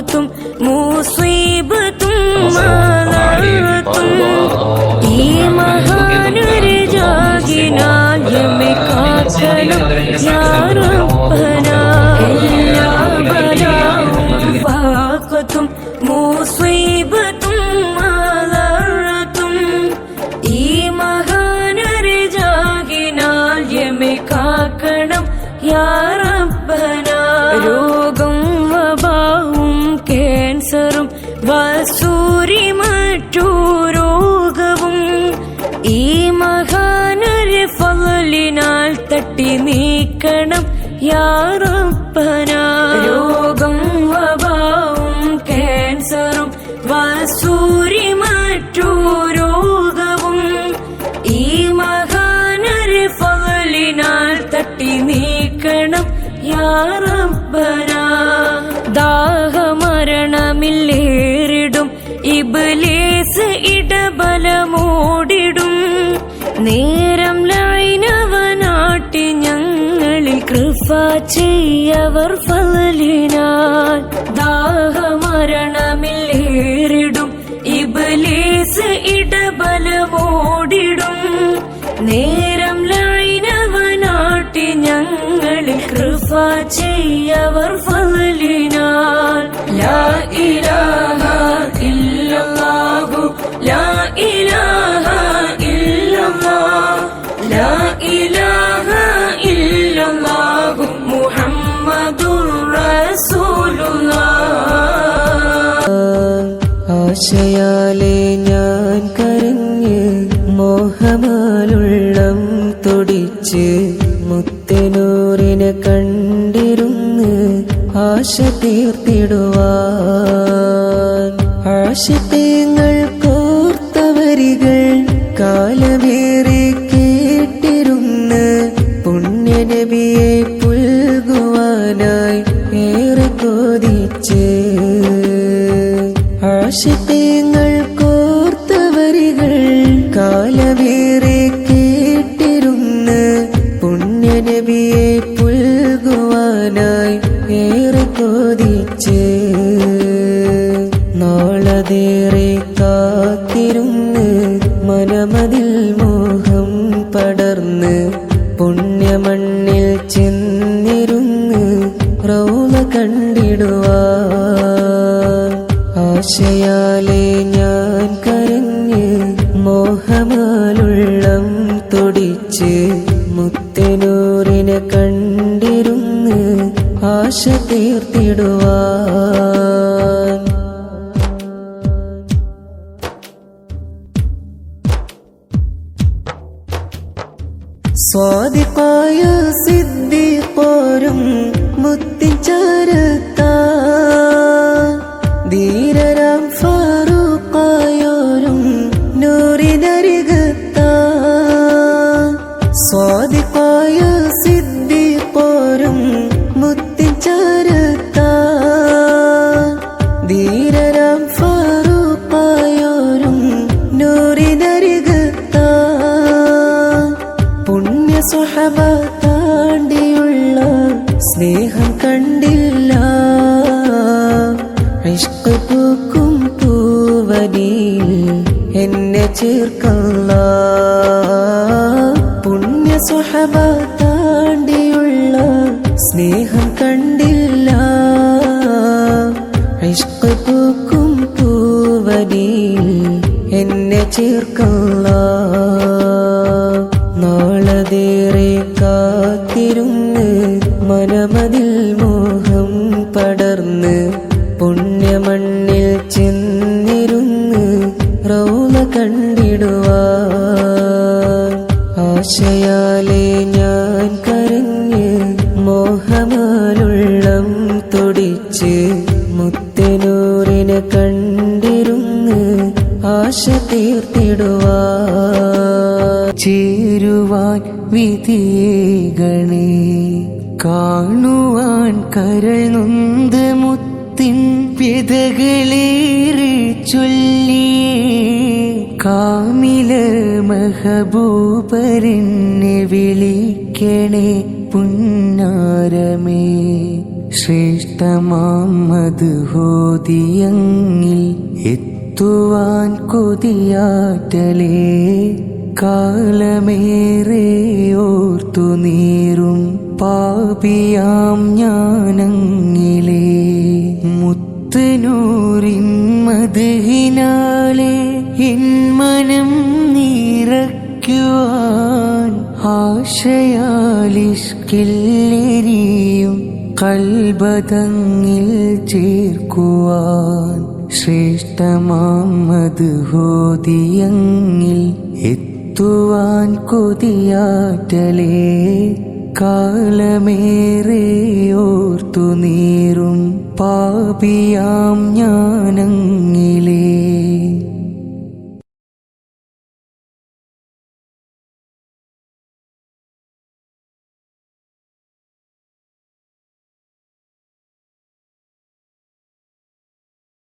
ഫാഖത്തും മുസീബത്തും മലർത്തും ഈ മഹാനൊരു ജാഗിനാൽ യമ്മെ കാക്കണം യാ റബ്ബനാ എല്ലാ ബലാവും ഫാഖത്തും മുസീബത്തും മലർത്തും ഈ മഹാനൊരു ജാഗിനാൽ യമ്മെ കാക്കണം യാ റബ്ബനാ രോഗം വബാവും ക്യാൻസറും വസൂരി മറ്റു രോഗവും ഈ മഹാനൊരു ഫളിനാൽ തട്ടി നീക്കണം യാ റബ്ബനാ രോഗം വബാവും ക്യാൻസറും വസൂരി മറ്റു രോഗവും ഈ മഹാനൊരു ഫളിനാൽ തട്ടി നീക്കണം യാ റബ്ബനാ ദാഹമരണമില്ലേറിടും ഇബ്ലീസ് ഇടബലമോടിടും നേരം ലൈനവനാട്ടി ഞങ്ങളിൽ കൃപ ചെയ്യവർ ഫളിനാൽ ദാഹമരണമില്ലേറിടും ഇബ്ലീസ് ഇടബലമോടിടും നേരം ലൈനവനാട്ടി ഞങ്ങളിൽ കൃപ ചെയ്യവർ ഫളിനാൽ ലാ ഇലാഹ ഇല്ലല്ലാഹു ലാ ഇലാഹ ഇല്ലല്ലാഹ് ലാ ഇലാഹ ഇല്ലല്ലാഹു മുഹമ്മദുർ റസൂലുള്ളാഹ് ആശയാലേ ഞാൻ കരഞ്ഞ് മോഹമാലുള്ളം തുടിച്ച് മുത്തനൂറിനെ കണ്ടിരുന്ന് ആശ തീർത്തിടുവാൻ ആശയങ്ങൾ കോർത്തവരികൾ കാലമേറെ കേട്ടിരുന്ന് പുണ്യനബിയെ പുൽകുവാനായി ഏറെ കൊതിച്ച് ആശയങ്ങൾ കോർത്തവരികൾ കാലമേറെ കേട്ടിരുന്ന് പുണ്യനബിയെ പുൽകുവാനായി ഏറെ കൊതിച്ച് നാളതേറെ കാത്തിരുന്ന് മനമതിൽ മോഹം പടർന്ന് പുണ്യമണ്ണിൽ ചെന്നിരുന്ന് റൗള കണ്ടിടുവാൻ ആശയാലേ ഞാൻ കരഞ്ഞ് മോഹമാലുള്ളം തുടിച്ച് മുത്തനൂറിനെ കണ്ടിരുന്ന് ആശ തീർത്തിടുവാൻ സ്വാദിഖായ സിദ്ദീഖോരും മുത്തിച്ചരത്താ ധീരരാം ഫാറൂഖായോരും നൂറിനരികത്താ സ്വാദിഖായ സിദ്ദീഖോരും മുത്തിച്ചരത്താ ധീരരാം ഫാറൂഖായോരും നൂറിനരികത്താ പുണ്യ സ്വഹബ താണ്ടിയുള്ള സ്നേഹം കണ്ടില്ല ഇഷ്ക് പൂക്കും പൂവനിൽ എന്നെ ചേർക്കല്ല പുണ്യ സ്വഹബ താണ്ടിയുള്ള സ്നേഹം കണ്ടില്ല ഇഷ്ക് പൂക്കും പൂവനിൽ എന്നെ ചേർക്കല്ല നാളതേറെ കാത്തിരുന്ന് മനമതിൽ മോഹം പടർന്ന് പുണ്യമണ്ണിൽ ചെന്നിരുന്ന് റൗള കണ്ടിടുവാൻ ആശയാലേ ഞാൻ കരഞ്ഞ് മോഹമാലുള്ളം തുടിച്ച് മുത്തനൂറിനെ കണ്ടിരുന്ന് ആശ തീർത്തിടുവാൻ ചേരുവാൻ വിധിയേകണേ കാണുവാൻ കരൾ നൊന്ത് മുത്തിൻ വ്യതകളേറെ ചൊല്ലിയേ കാമില മഹബൂബരെന്നെ വിളിക്കണേ പുന്നാരമേ ശ്രേഷ്ഠമാമത് ഹോദിയങ്ങിൽ എത്തുവാൻ കൊതിയാറ്റലേ കാലമേറെ ഓർത്തു നീറും പാപിയാം ഞാനങ്ങിലേ മുത്തനൂറിൻ മദ്ഹിനാലെ എൻ മനം നിറയ്ക്കുവാൻ ആശയാലിഷ്കില്ലെരിയും കൽബതങ്ങിൽ ചേർക്കുവാൻ ശ്രേഷ്ഠമാമത് ഹോദിയങ്ങിൽ എത്തുവാൻ കൊതിയാറ്റലേ കാലമേറെ ഓർത്തു നീറും പാപിയാം ഞാനങ്ങിലേ